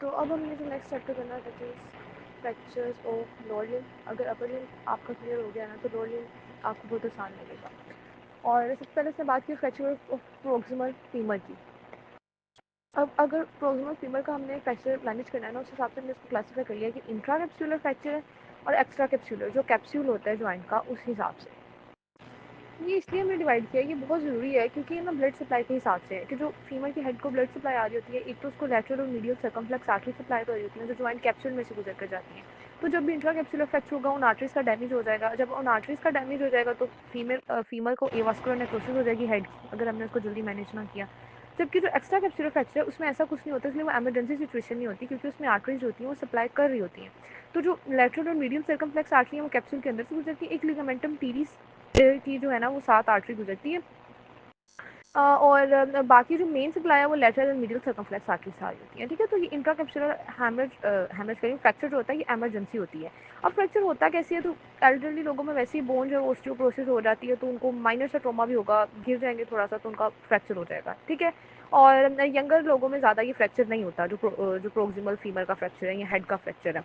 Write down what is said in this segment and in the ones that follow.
तो अब हमने जो नेक्स्ट चैप्टर करना है that is fractures of lower limb. अगर अपर लिम्ब आपका क्लियर हो गया ना तो लोअर लिम्ब आपको बहुत आसान लगेगा। और सबसे पहले इसने बात की फ्रैक्चर ऑफ प्रोक्सिमल फीमर की। अब अगर प्रोक्सिमल फीमर का हमने फ्रैक्चर मैनेज करना है ना, उस हिसाब से हमने इसको क्लासीफाई कर लिया कि इंट्रा कैप्सूलर फ्रैक्चर है और एक्स्ट्रा कैप्सूलर, जो कैप्सूल होता है जॉइंट का, उस हिसाब से। ये इसलिए हमने डिवाइड किया, ये बहुत ज़रूरी है क्योंकि ये ना ब्लड सप्लाई के हिसाब से है कि जो फीमर के हेड को ब्लड सप्लाई आ रही होती है, एक तो उसको लैटरल और मीडियल सर्कमफ्लेक्स आर्टरी सप्लाई हो रही होती है जो जॉइंट कैप्सूल में से गुजर कर जाती है। तो जब भी इंट्रा कैप्सूलर फ्रैक्चर होगा उन आर्टरीज का डैमेज हो जाएगा। जब उन आर्टरीज का डैमेज हो जाएगा तो फीमर को एवास्कुलर नेक्रोसिस हो जाएगी हेड की, अगर हमने उसको जल्दी मैनेज ना किया। जबकि जो एक्स्ट्रा कैप्सूलर फ्रैक्चर है उसमें ऐसा कुछ नहीं होता, इसलिए वो एमरजेंसी सिचुएशन नहीं होती क्योंकि उसमें आर्टरीज होती हैं वो सप्लाई कर रही होती हैं। तो जो लेटरल और मीडियम सर्कमफ्लेक्स आर्टरी है वो कैप्सूल के अंदर से गुजरती है, एक लिगामेंटम टीरीज की जो है ना वो 7 आर्टरी गुजरती है। और बाकी जो मेन सप्लाई है वो lateral and medial circumflex artery से आ रही होती है। ठीक है, तो ये इंट्राकैप्सुलर हैमरेज करेंगे फ्रैक्चर जो होता है ये इमरजेंसी होती है। अब फ्रैक्चर होता कैसे है, तो एल्डरली लोगों में वैसे ही बोन जो है ऑस्टियोपोरोसिस हो जाती है, तो उनको माइनर सा ट्रॉमा भी होगा, गिर जाएंगे थोड़ा सा तो उनका फ्रैक्चर हो जाएगा। ठीक है, और यंगर लोगों में ज़्यादा ये फ्रैक्चर नहीं होता, जो प्रोक्सिमल फीमर का फ्रैक्चर है या हेड का फ्रैक्चर है।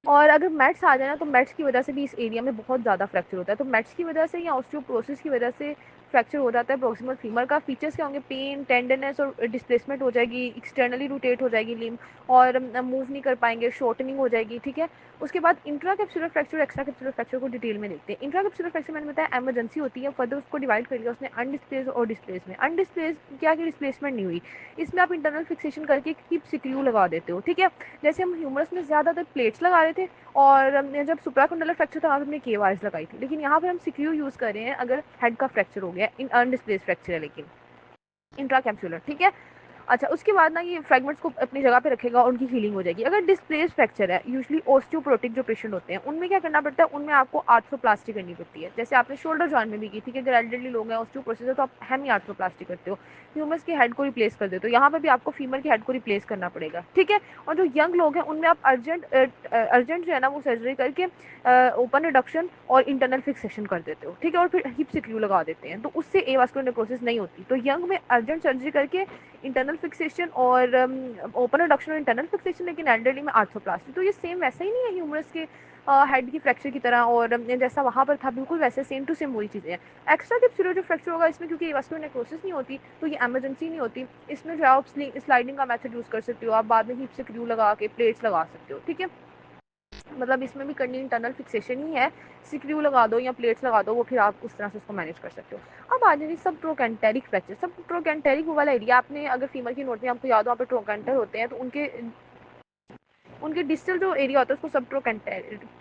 और अगर मैट्स आ जाए ना तो मैट्स की वजह से भी इस एरिया में बहुत ज़्यादा फ्रैक्चर होता है। तो मैट्स की वजह से या ऑस्टियोपोरोसिस की वजह से फ्रैक्चर हो जाता है प्रोक्सिमल फीमर का। फीचर्स क्या होंगे, पेन, टेंडरनेस और डिस्प्लेसमेंट हो जाएगी, एक्सटर्नली रोटेट हो जाएगी लिम्ब और मूव नहीं कर पाएंगे, शॉर्टनिंग हो जाएगी। ठीक है, उसके बाद intra capsular fracture, extra capsular fracture को डिटेल में देखते हैं। इंट्रा कैप्सुलर फ्रैक्चर मैंने बताया एमरजेंसी होती है, फर्दर उसको डिवाइड कर लिया उसने अनडिस्प्लेस और डिस्प्लेस में। अनडिस्प्लेस क्या कि डिस्प्लेसमेंट नहीं हुई, इसमें आप इंटरनल फिक्सेशन करके हिप सिक्यू लगा देते हो। ठीक है, जैसे हम ह्यूमरस में ज़्यादातर प्लेट्स लगा रहे थे और हमने जब सुप्राकॉन्डलर फ्रैक्चर था वहाँ पे हमने के-वायर्स लगाई थी, लेकिन यहाँ पर हम सिक्यू यूज़ कर रहे हैं अगर हेड का फ्रैक्चर हो गया, इन अनडिस्प्लेस्ड फ्रैक्चर है लेकिन इंट्राकैप्सुलर। ठीक है, अच्छा उसके बाद ना ये फ्रैगमेंट्स को अपनी जगह पे रखेगा और उनकी हीलिंग हो जाएगी। अगर डिस्प्लेस फ्रैक्चर है, यूजुअली ऑस्टियोपोरोटिक जो पेशेंट होते हैं उनमें क्या करना पड़ता है, उनमें आपको आर्थ्रोप्लास्टी करनी पड़ती है, जैसे आपने शोल्डर जॉइंट में भी की थी कि अगर एल्डरली लोग हैं ऑस्टियोपोरोसिस है तो आप हेमी आर्थ्रोप्लास्टी करते हो, ह्यूमरस के हेड को रिप्लेस कर देते हो। यहाँ पर भी आपको फीमर के हेड को रिप्लेस करना पड़ेगा। ठीक है, और जो यंग लोग हैं उनमें आप अर्जेंट जो है ना वो सर्जरी करके ओपन रिडक्शन और इंटरनल फिक्सेशन कर देते हो। ठीक है, और फिर हिप सिक्यू लगा देते हैं, तो उससे एवास्कुलर नेक्रोसिस नहीं होती। तो यंग में अर्जेंट सर्जरी करके इंटरनल फिक्सेशन और ओपन रिडक्शन और इंटरनल फिक्सेशन, लेकिन एल्डरली में आर्थ्रोप्लास्टी। तो ये सेम वैसा ही नहीं है ह्यूमरस के हेड की फ्रैक्चर की तरह, और जैसा वहाँ पर था बिल्कुल वैसे सेम टू सेम वही चीज़ें हैं। एक्स्ट्रा कैप्सुलर जो फ्रैक्चर होगा इसमें क्योंकि एवास्कुलर नेक्रोसिस नहीं होती तो ये इमरजेंसी नहीं होती, इसमें जो आप स्लाइडिंग का मेथड यूज़ कर सकते हो, आप बाद में हिप से क्रू लगा के प्लेट्स लगा सकते हो। ठीक है, मतलब इसमें भी करनी इंटरनल फिक्सेशन ही है, सिक्रू लगा दो या प्लेट्स लगा दो, वो फिर आप उस तरह से उसको मैनेज कर सकते हो। अब आ जाइए सब ट्रोकेंटेरिक फ्रैक्चर। सब ट्रोकेंटेरिक वो वाला एरिया, आपने अगर फीमर की नोट में आपको याद हो वहाँ पे ट्रोकेंटर होते हैं, तो उनके उनके डिस्टल जो एरिया होता है उसको सब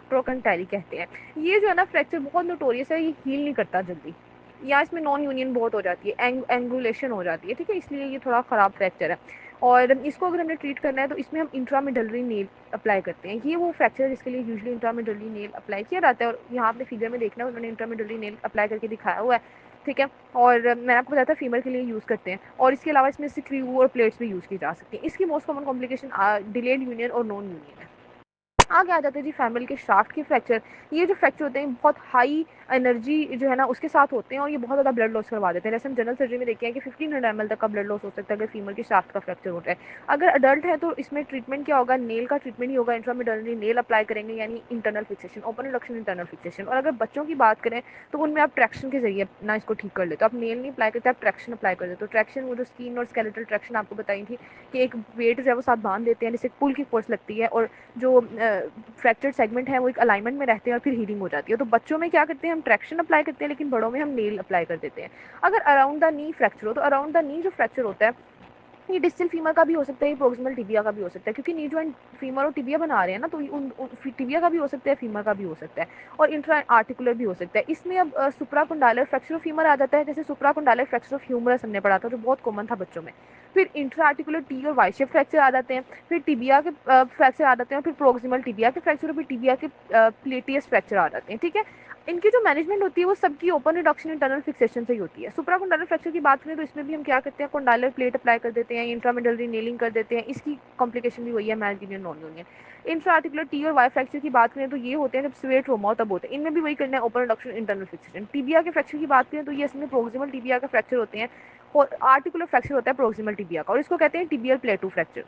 ट्रोकेंटेरी कहते हैं। ये जो है ना फ्रैक्चर बहुत नोटोरियस है, ये हील नहीं करता जल्दी, या इसमें नॉन यूनियन बहुत हो जाती है, एंगुलेशन हो जाती है। ठीक है, इसलिए ये थोड़ा ख़राब फ्रैक्चर है। और इसको अगर हमने ट्रीट करना है तो इसमें हम इंट्रामिडलरी नेल अप्लाई करते हैं। ये वो फ्रैक्चर है जिसके लिए यूजुअली इंट्रामिडलरी नेल अप्लाई किया जाता है, और यहाँ आपने फिगर में देखना है उन्होंने इंट्रामिडलरी नेल अप्लाई करके दिखाया हुआ है। ठीक है, और मैंने आपको बताया था फीमेल के लिए यूज़ करते हैं, और इसके अलावा इसमें स्क्रू और प्लेट्स भी यूज़ की जा सकती हैं। इसकी most common complication delayed union और नॉन यूनियन है। आगे आ जाते हैं जी फैमिली के शाफ्ट के फ्रैक्चर। ये जो फ्रैक्चर होते हैं बहुत हाई एनर्जी जो है ना उसके साथ होते हैं, और ये बहुत ज़्यादा ब्लड लॉस करवा देते हैं। जैसे हम जनरल सर्जरी में देखते हैं कि 1500 ml तक का ब्लड लॉस हो सकता है अगर फीमेल के शाफ्ट का फ्रैक्चर होता है। अगर अडल्ट है तो इसमें ट्रीटमेंट क्या होगा, नेल का ट्रीटमेंट ही होगा, इंट्रामिडलरी नेल अप्लाई करेंगे यानी internal fixation, open reduction, internal fixation. और अगर बच्चों की बात करें तो उनमें आप ट्रैक्शन के जरिए ना इसको ठीक कर लेते हो, आप नेल नहीं अप्लाई करते, आप ट्रैक्शन अप्लाई कर देते हो। ट्रैक्शन वो जो स्किन और स्केलेटल ट्रैक्शन आपको बताई थी कि एक वेट जो है वो साथ बांध देते हैं, जिससे पुल की फोर्स लगती है और जो फ्रैक्चर सेगमेंट है वो एक अलाइनमेंट में रहते हैं और फिर हीलिंग हो जाती है। तो बच्चों में क्या करते हैं, हम ट्रैक्शन अप्लाई करते हैं, लेकिन बड़ों में हम नेल अप्लाई कर देते हैं। अगर अराउंड द नी फ्रैक्चर हो तो अराउंड द नी जो फ्रैक्चर होता है ये डिस्टल फीमर का भी हो सकता है, ये प्रोक्सिमल टिबिया का भी हो सकता है, क्योंकि नी जॉइंट फीमर और टिबिया बना रहे हैं ना, तो टिबिया का भी हो सकता है, फीमर का भी हो सकता है, और इंट्रा आर्टिकुलर भी हो सकता है। इसमें अब सुप्राकोंडाइलर फ्रैक्चर ऑफ फीमर आ जाता है, जैसे सुप्राकोंडाइलर फ्रैक्चर ऑफ ह्यूमरस हमने पढ़ा था जो बहुत कॉमन था बच्चों में। फिर इंट्रा आर्टिकुलर टी और वाई शेप फ्रैक्चर आ जाते हैं, फिर टिबिया के फ्रैक्चर आ जाते हैं, और फिर प्रोक्सिमल टिबिया के फ्रैक्चर और फिर टिबिया के प्लेटियस फ्रैक्चर आ जाते हैं। ठीक है, इनकी जो मैनेजमेंट होती है वो सबकी ओपन रिडक्शन इंटरनल फिक्सेशन से ही होती है। सुप्राकोंडाइलर फ्रैक्चर की बात करें तो इसमें भी हम क्या करते हैं, कोंडाइलर प्लेट अप्लाई कर देते हैं, इंट्रामिडलरी नेलिंग कर देते हैं, इसकी कॉम्प्लिकेशन भी वही है, match union non union. Intra articular T और वाई फ्रैक्चर की बात करें तो ये होते हैं जब स्वेट ट्रोमा तब होते हैं, इनमें भी वही करना है, open reduction internal fixation. Tibia के फ्रैक्चर की बात करें तो ये इसमें प्रोक्सिमल टीबिया का फ्रैक्चर होते हैं, और आर्टिकुलर फ्रैक्चर होता है प्रोक्सिमल टीबिया का, और इसको कहते हैं टिबियल प्लेटू फ्रैक्चर।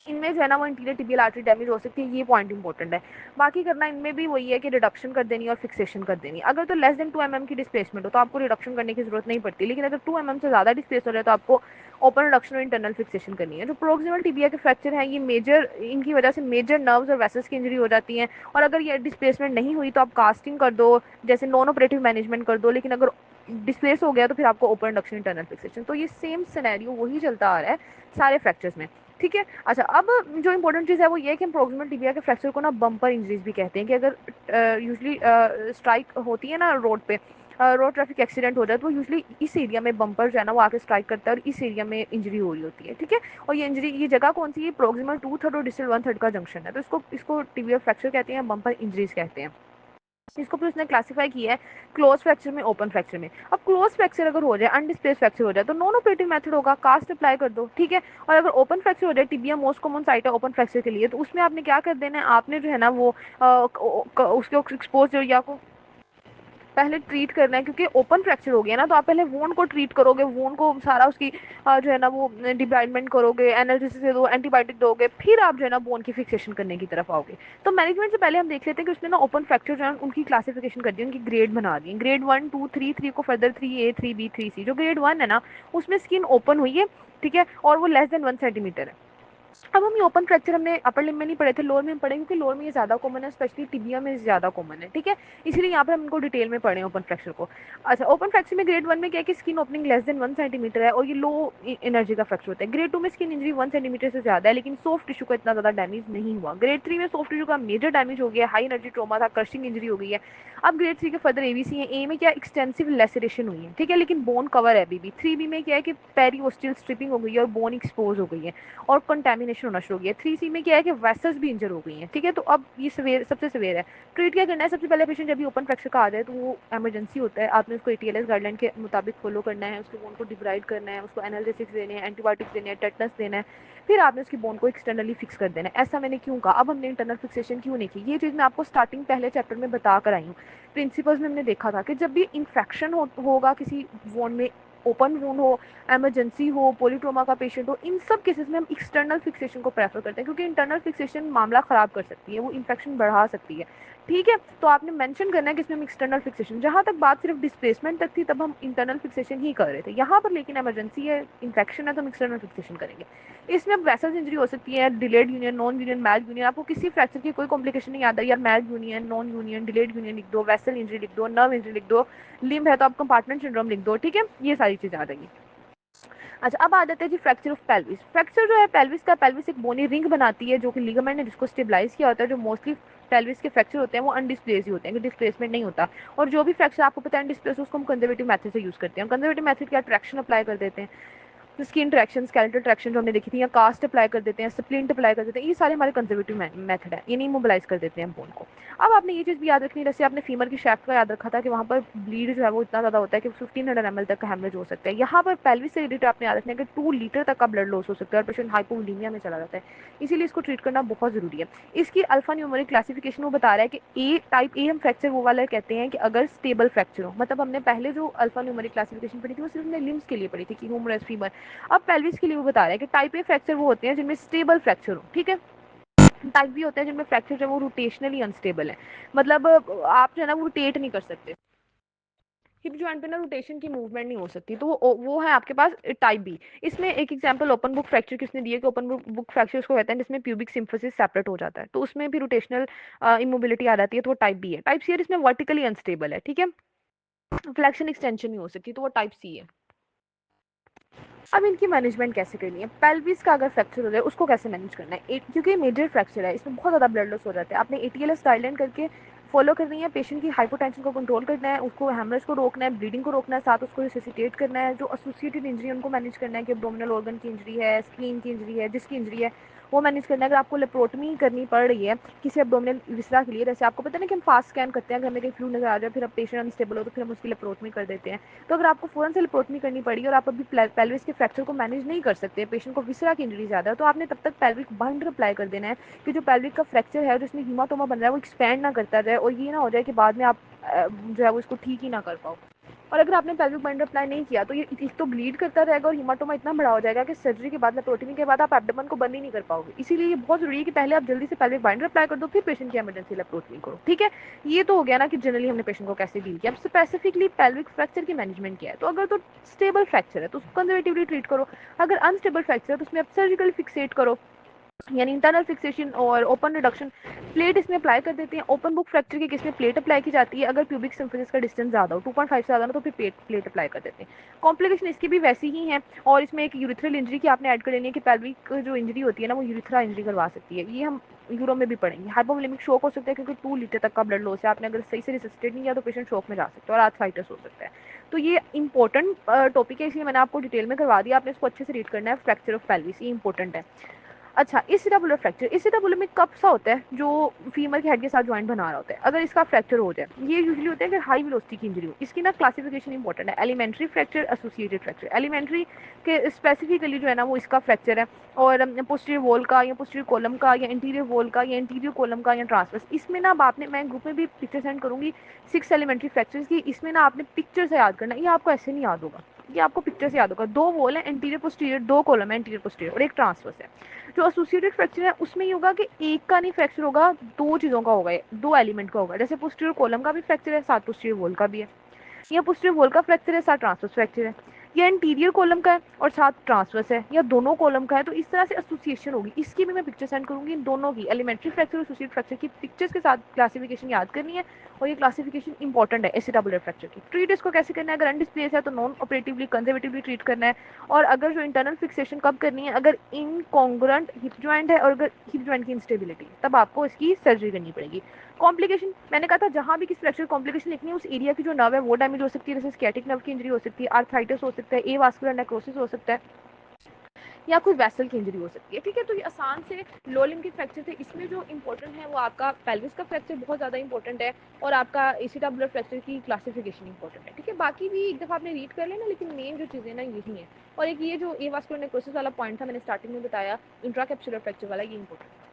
इनमें जो है ना वो इंटीरियर टिबियल आर्टरी डैमेज हो सकती है, ये पॉइंट इंपॉर्टेंट है। बाकी करना इनमें भी वही है कि रिडक्शन कर देनी और फिक्सेशन कर देनी। अगर तो लेस देन 2 mm की डिस्प्लेसमेंट हो तो आपको रिडक्शन करने की जरूरत नहीं पड़ती, लेकिन अगर 2 mm से ज़्यादा डिस्प्लेस हो रहा है तो आपको ओपन रिडक्शन और इंटरनल फिक्सेशन करनी है। जो प्रोक्सिमल टिबिया के फ्रैक्चर हैं ये मेजर, इनकी वजह से मेजर नर्व्स और वेसल्स की इंजरी हो जाती है, और अगर ये डिस्प्लेसमेंट नहीं हुई तो आप कास्टिंग कर दो, जैसे नॉन ऑपरेटिव मैनेजमेंट कर दो, लेकिन अगर डिस्प्लेस हो गया तो फिर आपको ओपन रिडक्शन इंटरनल फिक्सेशन। तो ये सेम सिनेरियो वही चलता आ रहा है सारे फ्रैक्चर्स में, ठीक है। अच्छा, अब जो इंपॉर्टेंट चीज़ है वो ये है कि हम प्रोक्सिमल टिबिया के फ्रैक्चर को ना बम्पर इंजरीज भी कहते हैं, कि अगर यूजली स्ट्राइक होती है ना रोड पे, रोड ट्रैफिक एक्सीडेंट हो जाए तो यूजली इस एरिया में बम्पर जो है ना वो आके स्ट्राइक करता है और इस एरिया में इंजरी हो रही होती है, ठीक है। और ये इंजरी, ये जगह कौन सी है? प्रोक्सिमल 2/3 और डिस्टल 1/3 का जंक्शन है, तो इसको इसको टिबिया फ्रैक्चर कहते हैं, बम्पर इंजरीज कहते हैं। इसको फिर उसने क्लासिफाई किया है क्लोज फ्रैक्चर में, ओपन फ्रैक्चर में। अब क्लोज फ्रैक्चर अगर हो जाए, अनडिस्प्लेस फ्रैक्चर हो जाए, तो नॉन ऑपरेटिव मेथड होगा, कास्ट अप्लाई कर दो, ठीक है। और अगर ओपन फ्रैक्चर हो जाए, टिबिया मोस्ट कॉमन साइट है ओपन फ्रैक्चर के लिए, तो उसमें आपने क्या कर देना है, आपने जो है ना वो उसके एक्सपोज एरिया को पहले ट्रीट करना है, क्योंकि ओपन फ्रैक्चर हो गया ना, तो आप पहले वोन को ट्रीट करोगे, वोन को सारा उसकी जो है ना वो डिब्राइडमेंट करोगे, एनालिसिस दे दो, एंटीबायोटिक दोगे, फिर आप जो है ना बोन की फिक्सेशन करने की तरफ आओगे। तो मैनेजमेंट से पहले हम देख लेते हैं कि उसने ना ओपन फ्रैक्चर जो है उनकी क्लासिफिकेशन कर दी, उनकी ग्रेड बना दी, ग्रेड 1 2 3, 3 को फर्दर 3A 3B 3C। जो ग्रेड 1 है ना उसमें स्किन ओपन हुई है, ठीक है, और वो लेस देन 1 सेंटीमीटर है। अब हम ये ओपन फ्रैक्चर हमने अपर लिम्ब में नहीं पढ़े थे, लोअर में हम पढ़े, क्योंकि लोअर में ये ज़्यादा कॉमन है, स्पेशली टिबिया में ज़्यादा कॉमन है, ठीक है। इसलिए यहाँ पर हम इनको डिटेल में पढ़े ओपन फ्रैक्चर को। अच्छा, ओपन फ्रैक्चर में ग्रेड 1 में क्या है कि skin opening less than 1 centimetre है और ये लो एनर्जी का फ्रैक्चर होता है। ग्रेड 2 में स्किन इंजरी 1 सेंटीमीटर से ज़्यादा है, लेकिन सॉफ्ट टिश्यू का इतना ज़्यादा डैमेज नहीं हुआ। ग्रेड 3 में सॉफ्ट टिश्यू का मेजर डैमेज हो गया, हाई एनर्जी ट्रॉमा था, क्रशिंग इंजरी हो गई है। अब ग्रेड 3 के फर्दर एबीसी है। ए में क्या एक्सटेंसिव लेसरेशन हुई है, ठीक है, लेकिन बोन कवर है अभी भी। 3B में क्या है कि पेरीओस्टियल स्ट्रिपिंग हो गई है और बोन एक्सपोज हो गई है और कंटेमिनेशन होना शुरू हो गया है। 3C में क्या है कि वेसल्स भी इंजर हो गई हैं, ठीक है। तो अब ये सवेर सबसे सवेर है। ट्रीट क्या करना है? सबसे पहले पेशेंट जब भी ओपन फ्रैक्चर का आ जाए तो वो इमरजेंसी होता है, आपने उसको ATLS गाइडलाइन के मुताबिक फॉलो करना है, उसके बोन को डिब्राइड करना है, उसको एनाल्जेसिक्स देने हैं, एंटीबायोटिक्स देने हैं, टेटनस देना है, फिर आपने उसकी बोन को एक्सटर्नली फिक्स कर देना है। ऐसा मैंने क्यों कहा? अब हमने इंटरनल फिक्सेशन क्यों नहीं की, ये चीज़ मैं आपको स्टार्टिंग पहले चैप्टर में बता कर आई हूँ। प्रिंसिपल्स में हमने देखा था कि जब भी इन्फेक्शन होगा किसी वोन में, ओपन वोन हो, इमरजेंसी हो, पॉलीट्रोमा का पेशेंट हो, इन सब केसेस में हम एक्सटर्नल फिक्सेशन को प्रेफर करते हैं, क्योंकि इंटरनल फिक्सेशन मामला ख़राब कर सकती है, वो इन्फेक्शन बढ़ा सकती है, ठीक है। तो आपने मेंशन करना है कि इसमें हम एक्सटर्नल फिक्सेशन, जहाँ तक बात सिर्फ डिस्प्लेसमेंट तक थी तब हम इंटरनल फिक्सेशन ही कर रहे थे, यहाँ पर लेकिन इमरजेंसी है, इन्फेक्शन है, तो हम एक्सटर्नल फिक्सेशन करेंगे। इसमें अब वेसल्स इंजरी हो सकती है, delayed union, non union, mal union. आपको किसी फ्रैक्चर की कोई कॉम्प्लिकेशन नहीं आता यार, mal union, non union, delayed union लिख दो, वेसल इंजरी लिख दो, नर्व इंजरी लिख दो, लिम्ब है तो आप कंपार्टमेंट सिंड्रोम लिख दो, ठीक है, ये सारी चीज़ें आ जाएंगी। अच्छा, अब आ जाते हैं जी फ्रैक्चर ऑफ पेल्विस। फ्रैक्चर जो है पेल्विस का, पेल्विस एक बोनी रिंग बनाती है जो कि लिगामेंट ने जिसको स्टेबलाइज किया होता है। जो मोस्टली पेल्विस के फ्रैक्चर होते हैं वो अनडिस्प्लेस ही होते हैं, डिस्प्लेसमेंट नहीं होता। और जो भी फ्रैक्चर आपको पता है अनडिस्प्लेस, उसको हम कंजर्वेटिव मेथड से यूज करते हैं। कंजर्वेटिव मेथड क्या? ट्रैक्शन अप्लाई कर देते हैं, स्किन ट्रैक्शन, स्केलेटल ट्रैक्शन जो हमने देखी थी, या कास्ट अप्लाई कर देते हैं, स्प्लिंट अप्लाई कर देते हैं, ये सारे हमारे कंजर्वेटिव मेथड है, ये नहीं मोबिलाइज कर देते हैं बोन को। अब आपने ये चीज़ भी याद रखनी है, जैसे आपने फीमर की शैफ्ट का याद रखा था कि वहाँ पर ब्लीड जो है वो इतना ज़्यादा होता है कि 1500 ml तक का हेमरेज हो सकता है। यहाँ पर पेल्विस से रिलेटेड आपने याद रखना है कि 2 लीटर तक का ब्लड लॉस हो सकता है और पेशेंट हाइपोवोलीमिया में चला जाता है, इसीलिए इसको ट्रीट करना बहुत ज़रूरी है। इसकी अल्फा न्यूमेरिक क्लासिफिकेशन वो बता रहा है कि ए टाइप ए हम फ्रैक्चर वो वाला कहते हैं कि अगर स्टेबल फ्रैक्चर हो, मतलब हमने पहले जो अल्फा न्यूमेरिक क्लासिफिकेशन पढ़ी थी वो सिर्फ हमने लिम्स के लिए पढ़ी थी कि ह्यूमरस, फीमर। अब पेल्विस के लिए वो बता रहा है कि टाइप ए फ्रैक्चर वो होते हैं जिनमें स्टेबल फ्रैक्चर हो, ठीक है। टाइप बी होते हैं जिनमें फ्रैक्चर जो है वो रोटेशनली अनस्टेबल है, मतलब आप जो है ना वो रोटेट नहीं कर सकते, हिप जॉइंट पे ना रोटेशन की मूवमेंट नहीं हो सकती, तो वो है आपके पास टाइप बी। इसमें एक एग्जांपल ओपन बुक फ्रैक्चर किसने दिया कि ओपन बुक फ्रैक्चर उसको कहते हैं जिसमें प्यूबिक सिम्फिसिस सेपरेट हो जाता है, तो उसमें भी रोटेशनल इमोबिलिटी आ जाती है, तो वो टाइप बी है। टाइप सी है इसमें वर्टिकली अनस्टेबल है, ठीक है, फ्लेक्शन एक्सटेंशन नहीं हो सकती, तो वो टाइप सी है। अब इनकी मैनेजमेंट कैसे करनी है? पेल्विस का अगर फ्रैक्चर हो जाए उसको कैसे मैनेज करना है? क्योंकि मेजर फ्रैक्चर है, इसमें बहुत ज़्यादा ब्लड लॉस हो जाता है, आपने ATLS गाइडलाइन करके फॉलो करनी है, पेशेंट की हाइपोटेंशन को कंट्रोल करना है, उसको हेमरेज को रोकना है, ब्लीडिंग को रोकना है, साथ उसको रिससिटेट करना है, जो एसोसिएटेड इंजरी उनको मैनेज करना है कि एब्डोमिनल ऑर्गन की इंजरी है, स्प्लीन की इंजरी है, जिसकी इंजरी है वो मैनेज करना है। अगर आपको लेप्रोटमी करनी पड़ रही है किसी एब्डोमिनल विसरा के लिए, जैसे आपको पता है ना कि हम फास्ट स्कैन करते हैं, अगर हमें कहीं फ्लू नजर आ जाए फिर अब पेशेंट अनस्टेबल हो तो फिर हम उसकी लेप्रोटमी कर देते हैं, तो अगर आपको फ़ौरन से लेप्रोटमी करनी पड़ी और आप अभी पेल्विस के फ्रैक्चर को मैनेज नहीं कर सकते, पेशेंट को विसरा की इंजरी ज़्यादा है, तो आपने तब तक पेल्विक बाइंडर अप्लाई कर देना है कि जो पेल्विक का फ्रैक्चर है जिसमें हीमाटोमा बन रहा है वो एक्सपैंड ना करता जाए और ये ना हो जाए कि बाद में आप जो है वो इसको ठीक ही ना कर पाओ। और अगर आपने पेल्विक बाइंडर अप्लाई नहीं किया तो ये एक तो ब्लीड करता रहेगा और हीमाटोमा इतना बड़ा हो जाएगा कि सर्जरी के बाद लेप्रोटमी के बाद आप एब्डोमेन को बंद ही नहीं कर पाओगे। इसीलिए ये बहुत जरूरी है कि पहले आप जल्दी से पेल्विक बाइंडर अप्लाई कर दो, फिर पेशेंट की इमरजेंसी लेप्रोटमी करो। ठीक है, ये तो हो गया ना कि जनरली हमने पेशेंट को कैसे डील किया। अब स्पेसिफिकली पेल्विक फ्रैक्चर की मैनेजमेंट किया है, तो अगर तो स्टेबल फ्रैक्चर है तो उसको कंजर्वेटिवली ट्रीट करो। अगर अनस्टेबल फ्रैक्चर है तो उसमें आप सर्जिकल फिक्सेट करो, यानी इंटरनल फिक्सेशन और ओपन रिडक्शन। प्लेट इसमें अप्लाई कर देते हैं। ओपन बुक फ्रैक्चर के केस में प्लेट अप्लाई की जाती है। अगर प्यूबिक सिम्फिसिस का डिस्टेंस ज़्यादा हो 2.5 से ज़्यादा ना तो फिर प्लेट अप्लाई कर देते हैं। कॉम्प्लिकेशन इसकी भी वैसी ही है। और इसमें एक यूरिथ्रल इंजरी की आपने ऐड कर लेनी है कि पेल्विक जो इंजरी होती है ना वो यूरिथ्रा इंजरी करवा सकती है। ये हम यूरो में भी पढ़ेंगे। हाइपोवोलेमिक शॉक हो सकता है क्योंकि 2 लीटर तक का ब्लड लॉस है। आपने अगर सही से रिससिटेट नहीं किया तो पेशेंट शॉक में जा सकता है और आर्थराइटिस हो सकता है। तो ये इंपॉर्टेंट टॉपिक है, इसलिए मैंने आपको डिटेल में करवा दिया। आपने इसको अच्छे से रीड करना है। फ्रैक्चर ऑफ पेल्विस ये इंपॉर्टेंट है। अच्छा, इसिटाबुलर फ्रैक्चर, इसिटाबुलर में कब सा होता है जो फीमर के हेड के साथ जॉइंट बना रहा होता है। अगर इसका फ्रैक्चर हो जाए, ये यूजुअली होता है कि हाई वेलोसिटी की इंजरी हो। इसकी ना क्लासिफिकेशन इंपॉर्टेंट है, elementary fracture, associated fracture. Elementary के स्पेसिफिकली जो है ना वो इसका फ्रैक्चर है और पोस्टीरियर वॉल का या पोस्टीरियर कॉलम का या इंटीरियर वॉल का या इंटीरियर कॉलम का या ट्रांसवर्स। इसमें ना अब आपने, मैं ग्रुप में भी पिक्चर सेंड करूंगी 6 एलिमेंट्री फ्रैक्चर्स की। इसमें ना आपने पिक्चर से याद करना, ये आपको ऐसे नहीं याद होगा, ये आपको पिक्चर से याद होगा। 2 वॉल है इंटीरियर पोस्टीरियर, 2 कॉलम है इंटीरियर पोस्टीरियर और एक ट्रांसवर्स है। जो एसोसिएटेड फ्रैक्चर है उसमें ये होगा कि एक का नहीं फ्रैक्चर होगा, 2 चीज़ों का होगा, 2 एलिमेंट का होगा। जैसे पोस्टीरियर कॉलम का भी फ्रैक्चर है, साथ पोस्टीरियर वॉल का भी है। या पोस्टीरियर वॉल का फ्रैक्चर है साथ ट्रांसवर्स फ्रैक्चर है, या इंटीरियर कॉलम का है और साथ ट्रांसवर्स है, या दोनों कॉलम का है। तो इस तरह से एसोसिएशन होगी। इसकी भी मैं पिक्चर सेंड करूंगी, इन दोनों की, एलिमेंट्री फ्रैक्चर और एसोसिएटेड फ्रैक्चर की पिक्चर्स के साथ क्लासिफिकेशन याद करनी है। और ये क्लासिफिकेशन इंपॉर्टेंट है एसिटाबुलर फ्रैक्चर की। ट्रीट इसको कैसे करना है, अगर अनडिस्प्लेस है तो नॉन ऑपरेटिवली कंजर्वेटिवली ट्रीट करना है। और अगर जो इंटरनल फिक्सेशन कब करनी है, अगर इनकॉन्ग्रुएंट हिप जॉइंट है और अगर हिप जॉइंट की इंस्टेबिलिटी, तब आपको इसकी सर्जरी करनी पड़ेगी। कॉम्प्लिकेशन, मैंने कहा था जहां भी किसी फ्रैक्चर कॉम्प्लिकेशन लिखनी है उस एरिया की जो नर्व है वो डैमेज हो सकती है। जैसे स्कैटिक नर्व की इंजरी हो सकती है, आर्थराइटिस हो सकता है, एवास्कुलर नेक्रोसिस हो सकता है, या कोई वेसल की इंजरी हो सकती है। ठीक है, तो ये आसान से लो लिम्ब के फ्रैक्चर थे। इसमें जो इंपॉर्टेंट है वो आपका पेल्विस का फ्रैक्चर बहुत ज़्यादा इंपॉर्टेंट है और आपका एसिटाबुलर फ्रैक्चर की क्लासिफिकेशन इंपॉर्टेंट है। ठीक है, बाकी भी एक दफ़ा आपने रीड कर लेना, लेकिन मेन जो चीज़ें ना यही है। और एक ये जो एवास्कुलर नेक्रोसिस वाला पॉइंट था मैंने स्टार्टिंग में बताया, इंट्राकैप्सुलर फ्रैक्चर वाला, ये इंपॉर्टेंट है।